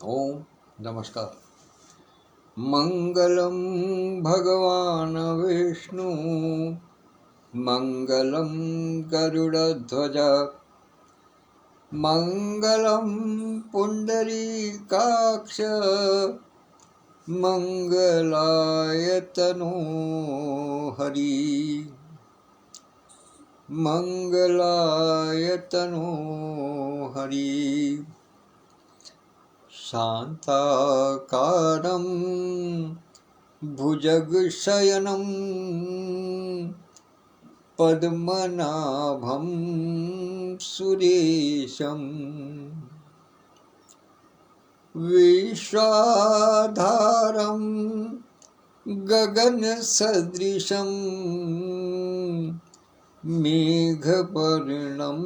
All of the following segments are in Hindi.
ओम नमस्कार। मंगलम भगवान विष्णु मंगलम गरुड़ध्वज मंगलम पुंडरीकाक्ष मंगलाय तनो हरि मंगलाय तनो हरि। शान्ताकारं भुजगशयनं पद्मनाभं सुरेशं विश्वाधारं गगनसदृशं मेघवर्णं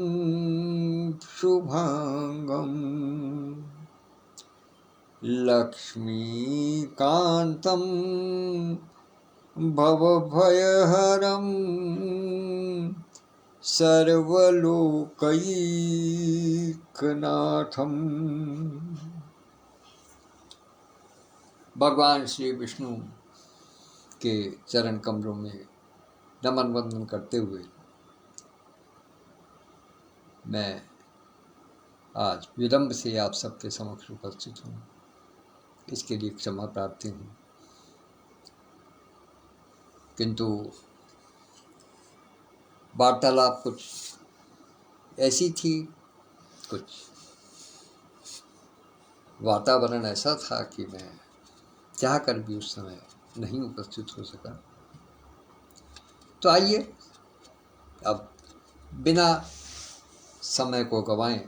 शुभांगम् लक्ष्मीकान्तं भवभयहरं सर्वलोकैकनाथं। भगवान श्री विष्णु के चरण कमलों में नमन वंदन करते हुए मैं आज विलंब से आप सबके समक्ष उपस्थित हूँ। इसके लिए क्षमा प्रार्थी हूँ, किंतु वार्तालाप कुछ ऐसी थी, कुछ वातावरण ऐसा था कि मैं चाह कर भी उस समय नहीं उपस्थित हो सका। तो आइए अब बिना समय को गंवाएं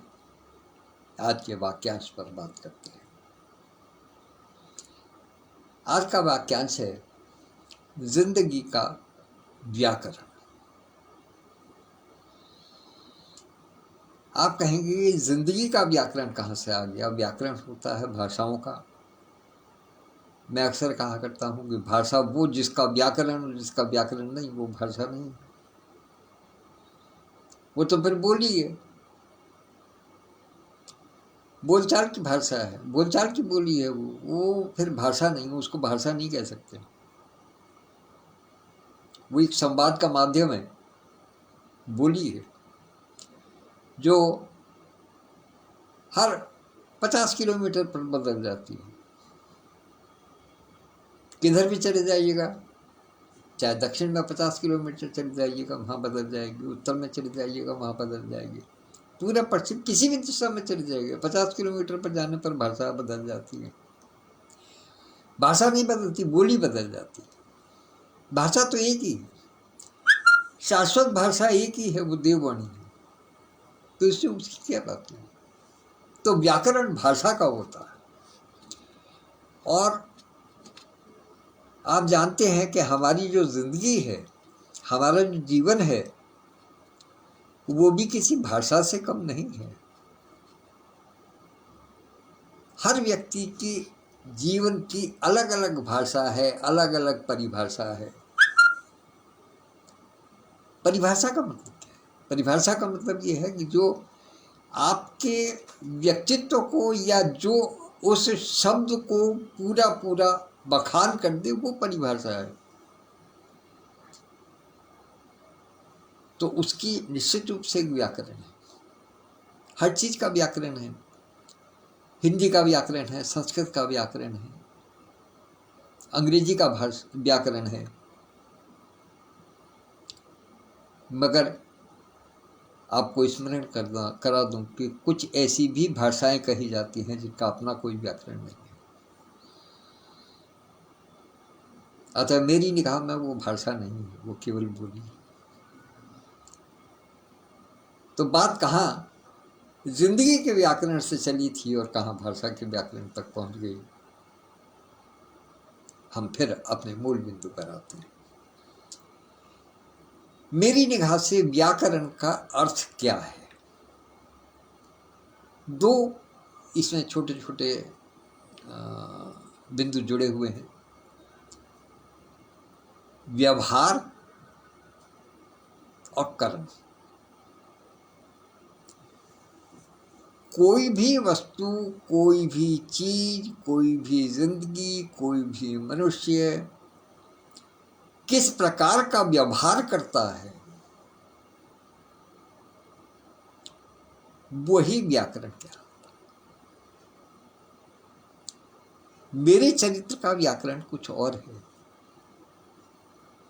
आज के वाक्यांश पर बात करते हैं। आज का वाक्यांश है जिंदगी का व्याकरण। आप कहेंगे जिंदगी का व्याकरण कहाँ से आ गया? व्याकरण होता है भाषाओं का। मैं अक्सर कहा करता हूँ कि भाषा वो जिसका व्याकरण, जिसका व्याकरण नहीं वो भाषा नहीं, वो तो फिर बोली है, बोलचाल की भाषा है, बोलचाल की बोली है, वो फिर भाषा नहीं, उसको भाषा नहीं कह सकते। वो एक संवाद का माध्यम है, बोली है, जो हर 50 किलोमीटर पर बदल जाती है। किधर भी चले जाइएगा, चाहे दक्षिण में 50 किलोमीटर चले जाइएगा वहाँ बदल जाएगी, उत्तर में चले जाइएगा वहाँ बदल जाएगी, पूरा पश्चिम किसी भी दिशा में चले जाइएगा 50 किलोमीटर पर जाने पर भाषा बदल जाती है। भाषा नहीं बदलती, बोली बदल जाती है। भाषा तो एक ही, शाश्वत भाषा एक ही है, वो देववाणी है। तो इससे उसकी क्या बात है? तो व्याकरण भाषा का होता है। और आप जानते हैं कि हमारी जो जिंदगी है, हमारा जो जीवन है, वो भी किसी भाषा से कम नहीं है। हर व्यक्ति की जीवन की अलग अलग भाषा है, अलग अलग परिभाषा है। परिभाषा का मतलब क्या है? परिभाषा का मतलब ये है कि जो आपके व्यक्तित्व को या जो उस शब्द को पूरा पूरा बखान कर दे, वो परिभाषा है। तो उसकी निश्चित रूप से व्याकरण है। हर चीज का व्याकरण है। हिंदी का व्याकरण है, संस्कृत का व्याकरण है, अंग्रेजी का व्याकरण है। मगर आपको स्मरण करा दूं कि कुछ ऐसी भी भाषाएं कही जाती हैं जिनका अपना कोई व्याकरण नहीं है। अतः मेरी निगाह में वो भाषा नहीं है, वो केवल बोली है। तो बात कहाँ जिंदगी के व्याकरण से चली थी और कहाँ भाषा के व्याकरण तक पहुंच गई। हम फिर अपने मूल बिंदु पर आते हैं। मेरी निगाह से व्याकरण का अर्थ क्या है? दो इसमें छोटे छोटे बिंदु जुड़े हुए हैं। व्यवहार और कर्म। कोई भी वस्तु, कोई भी चीज, कोई भी जिंदगी, कोई भी मनुष्य किस प्रकार का व्यवहार करता है, वही व्याकरण कहलाता है। मेरे चरित्र का व्याकरण कुछ और है,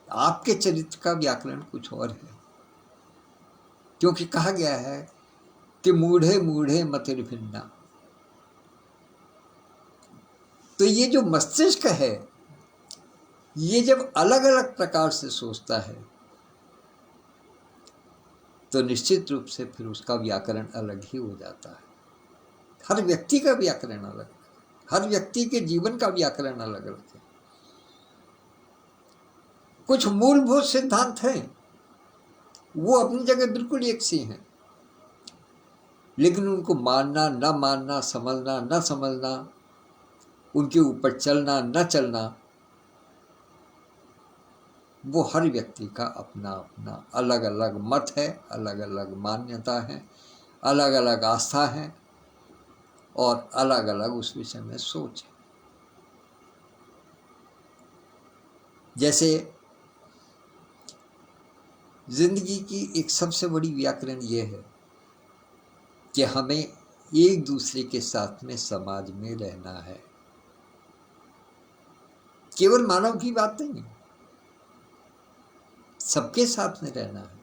आपके चरित्र का व्याकरण कुछ और है, क्योंकि कहा गया है कि मूढ़े मूढ़े मतिर भिन्ना। तो ये जो मस्तिष्क है, ये जब अलग अलग प्रकार से सोचता है तो निश्चित रूप से फिर उसका व्याकरण अलग ही हो जाता है। हर व्यक्ति का व्याकरण अलग है, हर व्यक्ति के जीवन का व्याकरण अलग अलग है। कुछ मूलभूत सिद्धांत हैं, वो अपनी जगह बिल्कुल एक सी हैं, लेकिन उनको मानना न मानना, समझना न समझना, उनके ऊपर चलना न चलना, वो हर व्यक्ति का अपना अपना अलग अलग मत है, अलग अलग मान्यता है, अलग अलग आस्था है और अलग अलग उस विषय में सोच है। जैसे जिंदगी की एक सबसे बड़ी व्याकरण ये है कि हमें एक दूसरे के साथ में समाज में रहना है। केवल मानव की बात नहीं है, सबके साथ में रहना है।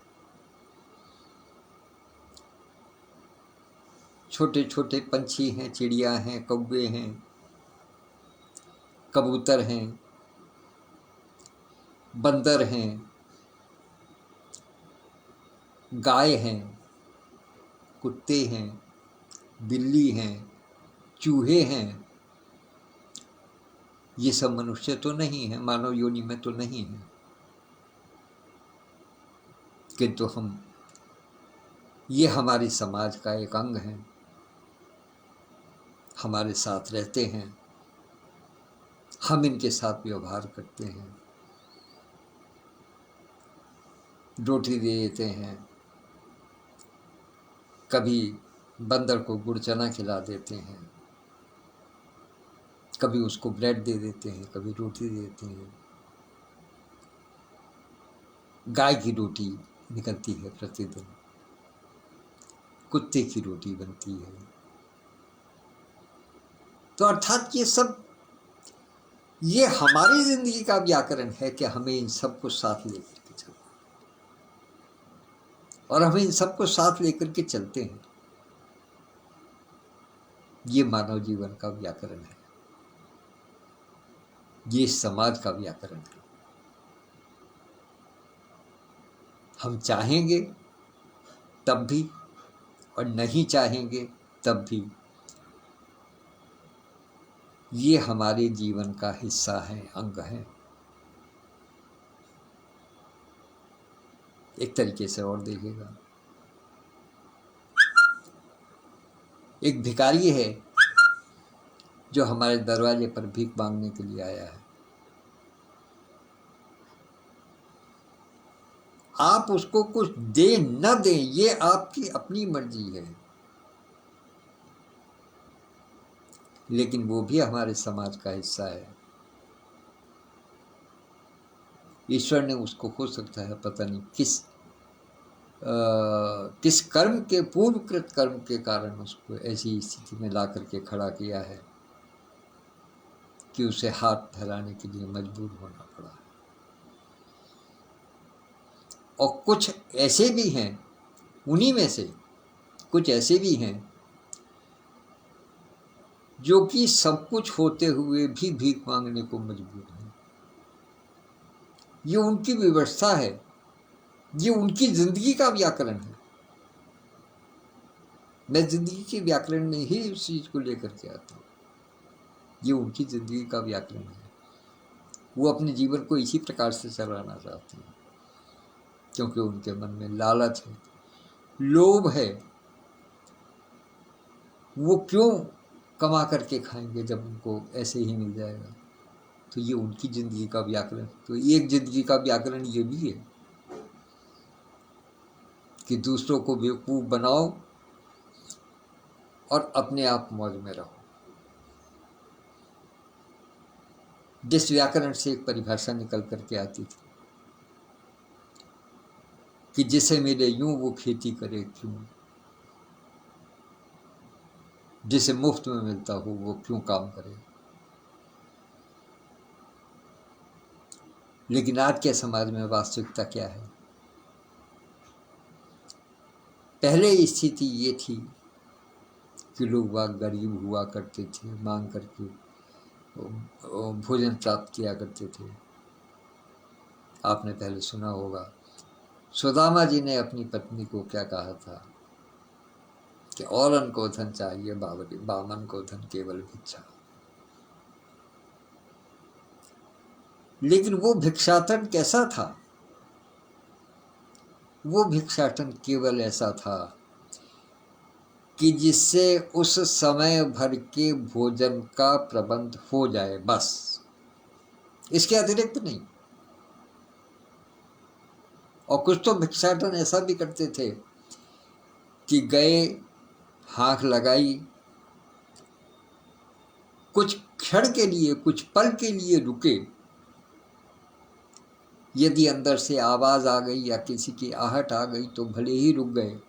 छोटे छोटे पंछी हैं, चिड़िया हैं, कौवे हैं, कबूतर हैं, बंदर हैं, गाय हैं, कुत्ते हैं, बिल्ली हैं, चूहे हैं। ये सब मनुष्य तो नहीं है, मानव योनि में तो नहीं है, किंतु हम, ये हमारे समाज का एक अंग है, हमारे साथ रहते हैं, हम इनके साथ व्यवहार करते हैं, रोटी दे देते हैं, कभी बंदर को गुड़ चना खिला देते हैं, कभी उसको ब्रेड दे देते हैं, कभी रोटी दे देते हैं। गाय की रोटी निकलती है प्रतिदिन, कुत्ते की रोटी बनती है। तो अर्थात ये सब, ये हमारी जिंदगी का व्याकरण है कि हमें इन सबको साथ लेकर के चलना, और हमें इन सबको साथ लेकर के चलते हैं। ये मानव जीवन का व्याकरण है, ये समाज का व्याकरण है। हम चाहेंगे तब भी और नहीं चाहेंगे तब भी ये हमारे जीवन का हिस्सा है, अंग है। एक तरीके से और देखिएगा, एक भिखारी है जो हमारे दरवाजे पर भीख मांगने के लिए आया है। आप उसको कुछ दे न दें, ये आपकी अपनी मर्जी है, लेकिन वो भी हमारे समाज का हिस्सा है। ईश्वर ने उसको, हो सकता है पता नहीं किस कर्म के, पूर्वकृत कर्म के कारण उसको ऐसी स्थिति में ला करके खड़ा किया है कि उसे हाथ फैलाने के लिए मजबूर होना पड़ा। और कुछ ऐसे भी हैं, उन्हीं में से कुछ ऐसे भी हैं जो कि सब कुछ होते हुए भी भीख मांगने को मजबूर हैं। ये उनकी व्यवस्था है, ये उनकी जिंदगी का व्याकरण है। मैं जिंदगी के व्याकरण में ही उस चीज को लेकर के आता हूँ। ये उनकी जिंदगी का व्याकरण है, वो अपने जीवन को इसी प्रकार से चलाना चाहते हैं, क्योंकि उनके मन में लालच है, लोभ है। वो क्यों कमा करके खाएंगे जब उनको ऐसे ही मिल जाएगा। तो ये उनकी जिंदगी का व्याकरण। तो एक जिंदगी का व्याकरण ये भी है कि दूसरों को बेवकूफ बनाओ और अपने आप मौज में रहो। जिस व्याकरण से एक परिभाषा निकल करके आती थी कि जिसे मिले यूं वो खेती करे क्यों, जिसे मुफ्त में मिलता हो वो क्यों काम करे। लेकिन आज के समाज में वास्तविकता क्या है? पहले स्थिति ये थी कि लोग बाग गरीब हुआ करते थे, मांग करके भोजन प्राप्त किया करते थे। आपने पहले सुना होगा सुदामा जी ने अपनी पत्नी को क्या कहा था कि औरन को धन चाहिए, बामन को धन केवल भिक्षा। लेकिन वो भिक्षाटन कैसा था? वो भिक्षाटन केवल ऐसा था कि जिससे उस समय भर के भोजन का प्रबंध हो जाए, बस, इसके अतिरिक्त नहीं। और कुछ तो भिक्षाटन ऐसा भी करते थे कि गए, हाँक लगाई, कुछ क्षण के लिए, कुछ पल के लिए रुके, यदि अंदर से आवाज आ गई या किसी की आहट आ गई तो भले ही रुक गए,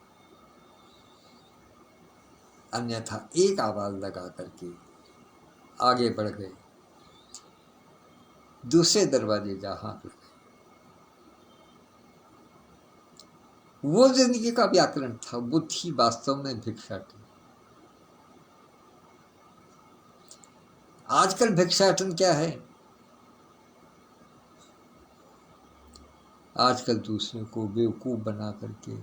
अन्यथा एक आवाज लगा करके आगे बढ़ गए, दूसरे दरवाजे जा हाँक लगाए। वो जिंदगी का व्याकरण था, वो थी वास्तव में भिक्षाटन। आजकल भिक्षाटन क्या है? आजकल दूसरे को बेवकूफ बना करके,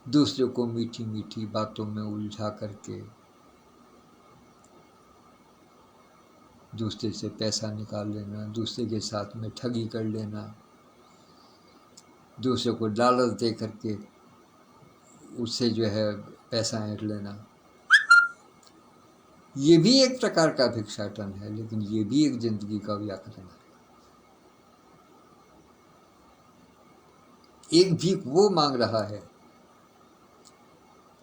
दूसरे को मीठी मीठी बातों में उलझा करके, दूसरे से पैसा निकाल लेना, दूसरे के साथ में ठगी कर लेना, दूसरे को लालच दे करके उससे जो है पैसा ऐंठ लेना, ये भी एक प्रकार का भिक्षाटन है। लेकिन ये भी एक जिंदगी का व्याकरण है। एक भीख वो मांग रहा है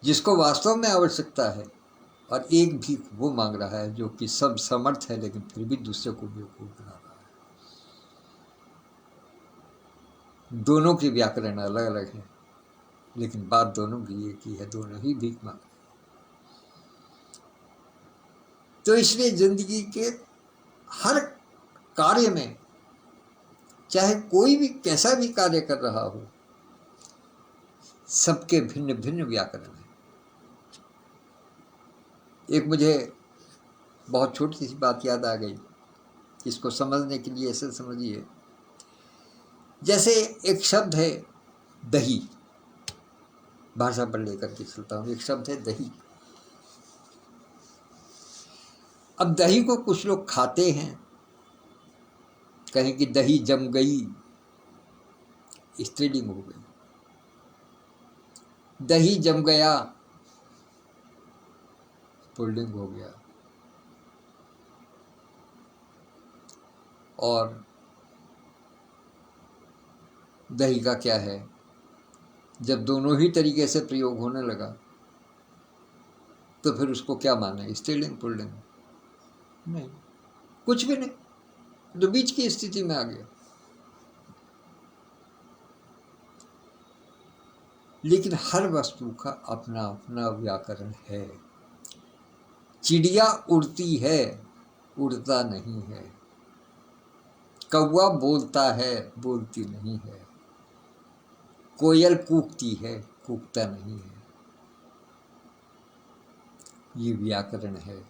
जिसको वास्तव में आवश्यकता है, और एक भीख वो मांग रहा है जो कि सब समर्थ है लेकिन फिर भी दूसरे को बेवकूफ बना रहा है। दोनों की व्याकरण अलग अलग है, लेकिन बात दोनों की एक ही है, दोनों ही भीख मांग रहे हैं। तो इसलिए जिंदगी के हर कार्य में, चाहे कोई भी कैसा भी कार्य कर रहा हो, सबके भिन्न भिन्न व्याकरण है। एक मुझे बहुत छोटी सी बात याद आ गई, इसको समझने के लिए ऐसे समझिए, जैसे एक शब्द है दही, भाषा पर लेकर के चलता हूं। एक शब्द है दही। अब दही को कुछ लोग खाते हैं, कहें कि दही जम गई, स्त्रीलिंग हो गई। दही जम गया, पुल्लिंग हो गया। और दही का क्या है, जब दोनों ही तरीके से प्रयोग होने लगा तो फिर उसको क्या माने, स्त्रीलिंग पुल्लिंग? नहीं, कुछ भी नहीं, तो बीच की स्थिति में आ गया। लेकिन हर वस्तु का अपना अपना व्याकरण है। चिड़िया उड़ती है, उड़ता नहीं है। कौवा बोलता है, बोलती नहीं है। कोयल कूकती है, कूकता नहीं है। ये व्याकरण है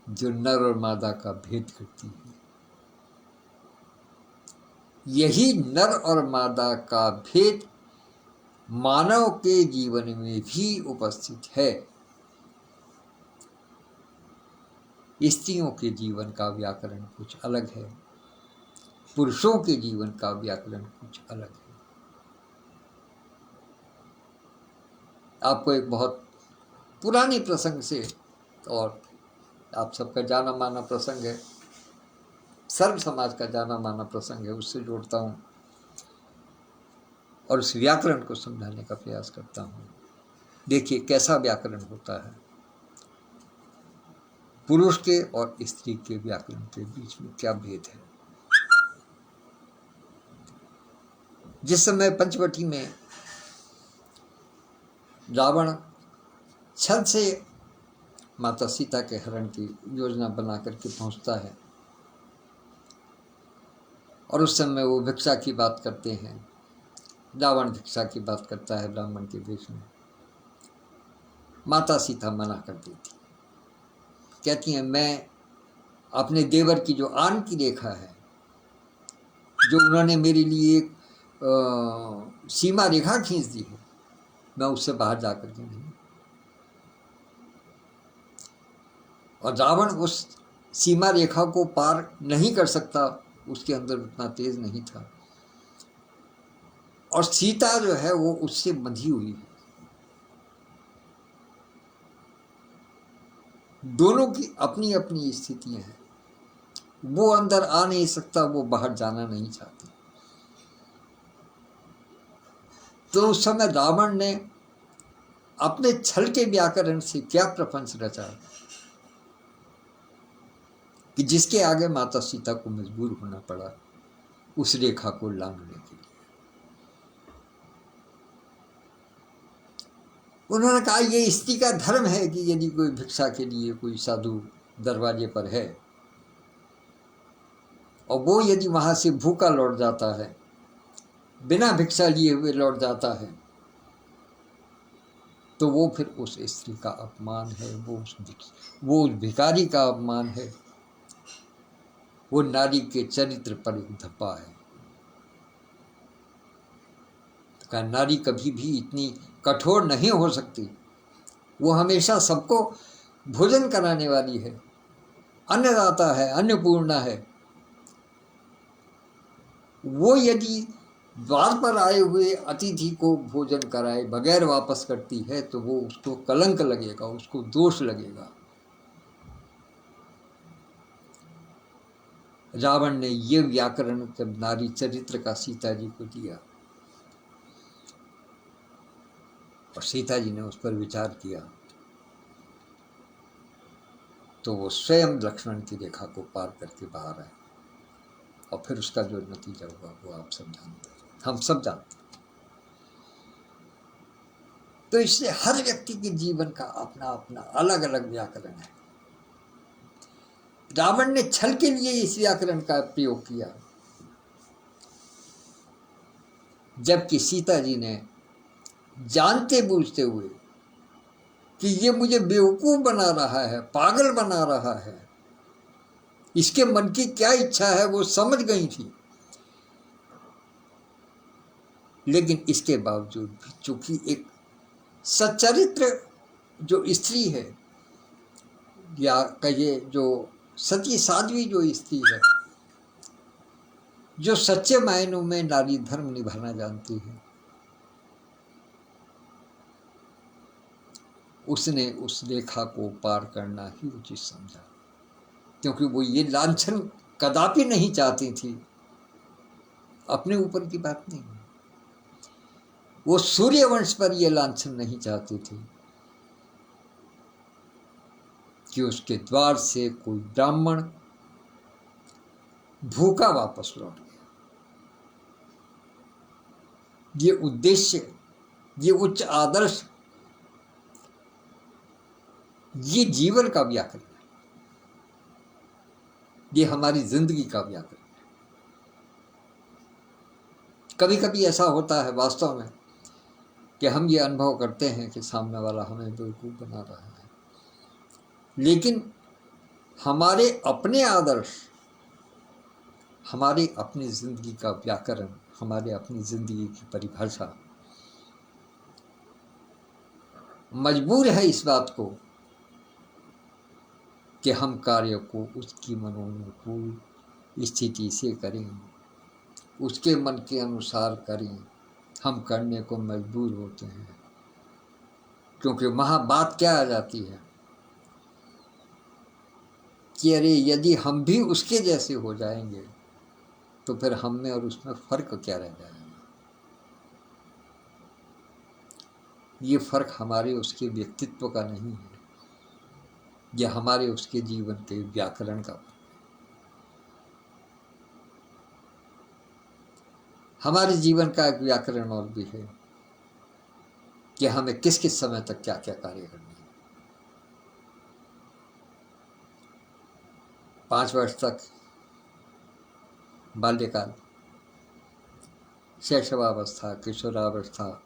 जो नर और मादा का भेद करती है। यही नर और मादा का भेद मानव के जीवन में भी उपस्थित है। स्त्रियों के जीवन का व्याकरण कुछ अलग है, पुरुषों के जीवन का व्याकरण कुछ अलग है। आपको एक बहुत पुरानी प्रसंग से, और आप सबका जाना माना प्रसंग है, सर्व समाज का जाना माना प्रसंग है, उससे जोड़ता हूँ और उस व्याकरण को समझाने का प्रयास करता हूँ। देखिए कैसा व्याकरण होता है, पुरुष के और स्त्री के व्याकरण के बीच में क्या भेद है। जिस समय पंचवटी में रावण छल से माता सीता के हरण की योजना बना करके पहुंचता है और उस समय वो भिक्षा की बात करते हैं, रावण भिक्षा की बात करता है ब्राह्मण के वेश में। माता सीता मना कर देती, कहती हैं मैं अपने देवर की जो आन की रेखा है, जो उन्होंने मेरे लिए एक सीमा रेखा खींच दी है, मैं उससे बाहर जाकर के नहीं। और रावण उस सीमा रेखा को पार नहीं कर सकता, उसके अंदर उतना तेज नहीं था। और सीता जो है वो उससे बंधी हुई है। दोनों की अपनी अपनी स्थितियां हैं, वो अंदर आ नहीं सकता, वो बाहर जाना नहीं चाहती। तो उस समय रावण ने अपने छल के व्याकरण से क्या प्रपंच रचा कि जिसके आगे माता सीता को मजबूर होना पड़ा उस रेखा को लांघने के लिए। उन्होंने कहा ये स्त्री का धर्म है कि यदि कोई भिक्षा के लिए कोई साधु दरवाजे पर है और वो यदि वहां से भूखा लौट जाता है, बिना भिक्षा लिए हुए लौट जाता है, तो वो फिर उस स्त्री का अपमान है, वो उस भिखारी का अपमान है, वो नारी के चरित्र पर एक धब्बा है। का नारी कभी भी इतनी कठोर नहीं हो सकती, वो हमेशा सबको भोजन कराने वाली है, अन्नदाता है, अन्नपूर्णा है। वो यदि द्वार पर आए हुए अतिथि को भोजन कराए बगैर वापस करती है तो वो उसको कलंक लगेगा, उसको दोष लगेगा। रावण ने ये व्याकरण जब नारी चरित्र का सीता जी को दिया और सीता जी ने उस पर विचार किया, तो वो स्वयं लक्ष्मण की रेखा को पार करके बाहर आए और फिर उसका जो नतीजा हुआ वो आप सब जानते हैं, हम सब जानते हैं। तो इससे हर व्यक्ति के जीवन का अपना अपना अलग अलग व्याकरण है। रावण ने छल के लिए इस व्याकरण का प्रयोग किया, जबकि सीता जी ने जानते बूझते हुए कि ये मुझे बेवकूफ बना रहा है, पागल बना रहा है, इसके मन की क्या इच्छा है वो समझ गई थी, लेकिन इसके बावजूद भी चूंकि एक सच्चरित्र जो स्त्री है, या कहिए जो सती साध्वी जो स्त्री है, जो सच्चे मायनों में नारी धर्म निभाना जानती है, उसने उस रेखा को पार करना ही उचित समझा, क्योंकि वो ये लांछन कदापि नहीं चाहती थी। अपने ऊपर की बात नहीं, वो सूर्यवंश पर ये लांछन नहीं चाहती थी कि उसके द्वार से कोई ब्राह्मण भूखा वापस लौट गया। ये उद्देश्य, ये उच्च आदर्श, ये जीवन का व्याकरण है, ये हमारी जिंदगी का व्याकरण है। कभी कभी ऐसा होता है वास्तव में कि हम ये अनुभव करते हैं कि सामने वाला हमें बेवकूफ बना रहा है, लेकिन हमारे अपने आदर्श, हमारी अपनी जिंदगी का व्याकरण, हमारे अपनी जिंदगी की परिभाषा मजबूर है इस बात को कि हम कार्य को उसकी मनोनुकूल स्थिति से करें, उसके मन के अनुसार करें। हम करने को मजबूर होते हैं, क्योंकि वहाँ बात क्या आ जाती है कि अरे यदि हम भी उसके जैसे हो जाएंगे तो फिर हम में और उसमें फर्क क्या रह जाएगा। ये फर्क हमारे उसके व्यक्तित्व का नहीं है, यह हमारे उसके जीवन के व्याकरण का। हमारे जीवन का एक व्याकरण और भी है कि हमें किस किस समय तक क्या क्या कार्य करना है। 5 वर्ष तक बाल्यकाल, शैशवावस्था, किशोरावस्था,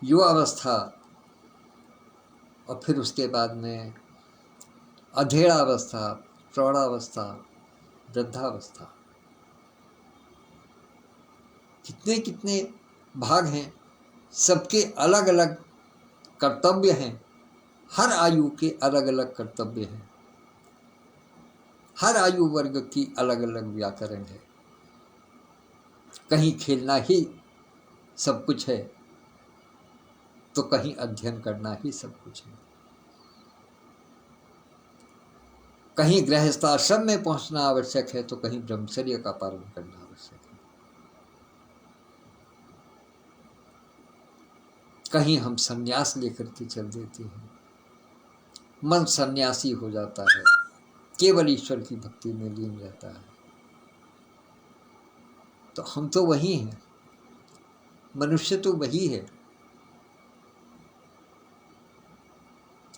युवावस्था, और फिर उसके बाद में अधेड़ावस्था, प्रौढ़ावस्था, वृद्धावस्था। कितने कितने भाग हैं, सबके अलग अलग कर्तव्य हैं, हर आयु के अलग अलग कर्तव्य हैं, हर आयु वर्ग की अलग अलग व्याकरण है। कहीं खेलना ही सब कुछ है तो कहीं अध्ययन करना ही सब कुछ है, कहीं गृहस्थाश्रम में पहुंचना आवश्यक है तो कहीं ब्रह्मचर्य का पालन करना आवश्यक है। कहीं हम संन्यास लेकर के चल देते हैं, मन सन्यासी हो जाता है, केवल ईश्वर की भक्ति में लीन रहता है। तो हम तो वही हैं, मनुष्य तो वही है।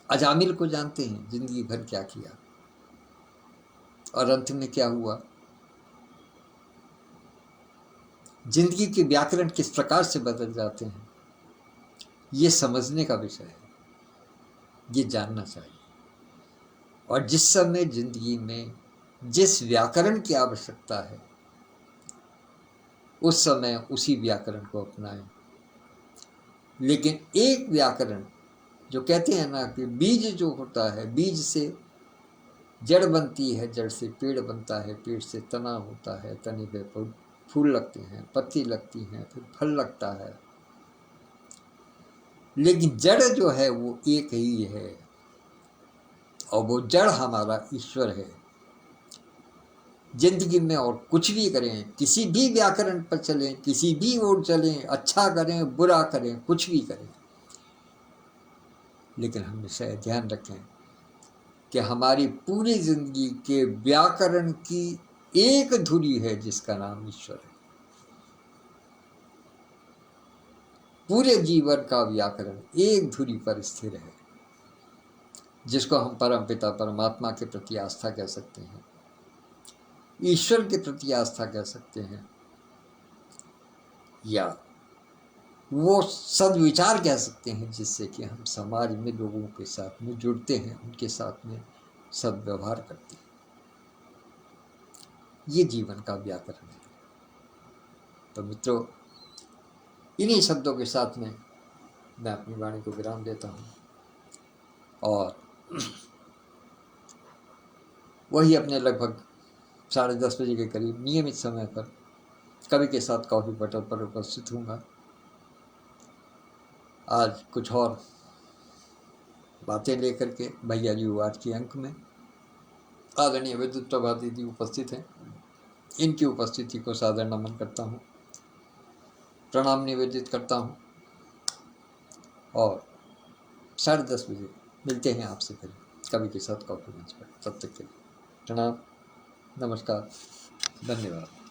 अजामिल को जानते हैं, जिंदगी भर क्या किया और अंत में क्या हुआ। जिंदगी के व्याकरण किस प्रकार से बदल जाते हैं, ये समझने का विषय है, ये जानना चाहिए। और जिस समय जिंदगी में जिस व्याकरण की आवश्यकता है उस समय उसी व्याकरण को अपनाएं। लेकिन एक व्याकरण जो कहते हैं ना कि बीज जो होता है, बीज से जड़ बनती है, जड़ से पेड़ बनता है, पेड़ से तना होता है, तने पे फूल लगते हैं, पत्ती लगती हैं, फिर फल लगता है। लेकिन जड़ जो है वो एक ही है और वो जड़ हमारा ईश्वर है। जिंदगी में और कुछ भी करें, किसी भी व्याकरण पर चलें, किसी भी ओर चलें, अच्छा करें बुरा करें, कुछ भी करें, लेकिन हमेशा ध्यान रखें कि हमारी पूरी जिंदगी के व्याकरण की एक धुरी है जिसका नाम ईश्वर है। पूरे जीवन का व्याकरण एक धुरी पर स्थिर है, जिसको हम परमपिता परमात्मा के प्रति आस्था कह सकते हैं, ईश्वर के प्रति आस्था कह सकते हैं, या वो सद्विचार कह सकते हैं जिससे कि हम समाज में लोगों के साथ में जुड़ते हैं, उनके साथ में सद्व्यवहार करते हैं। ये जीवन का व्याकरण है। तो मित्रों, इन्हीं शब्दों के साथ में मैं अपनी वाणी को विराम देता हूँ और वही अपने लगभग 10:30 बजे के करीब नियमित समय पर कवि के साथ कॉफी बटर पर उपस्थित हूँगा। आज कुछ और बातें लेकर के भैया जी आज के अंक में आदरणीय विद्युत प्रभा दीदी उपस्थित हैं। इनकी उपस्थिति को सादर नमन करता हूँ, प्रणाम निवेदित करता हूँ और 10:30 बजे मिलते हैं आपसे फिर कवि के साथ कॉफी मंच पर। तब तक के लिए प्रणाम, नमस्कार, धन्यवाद।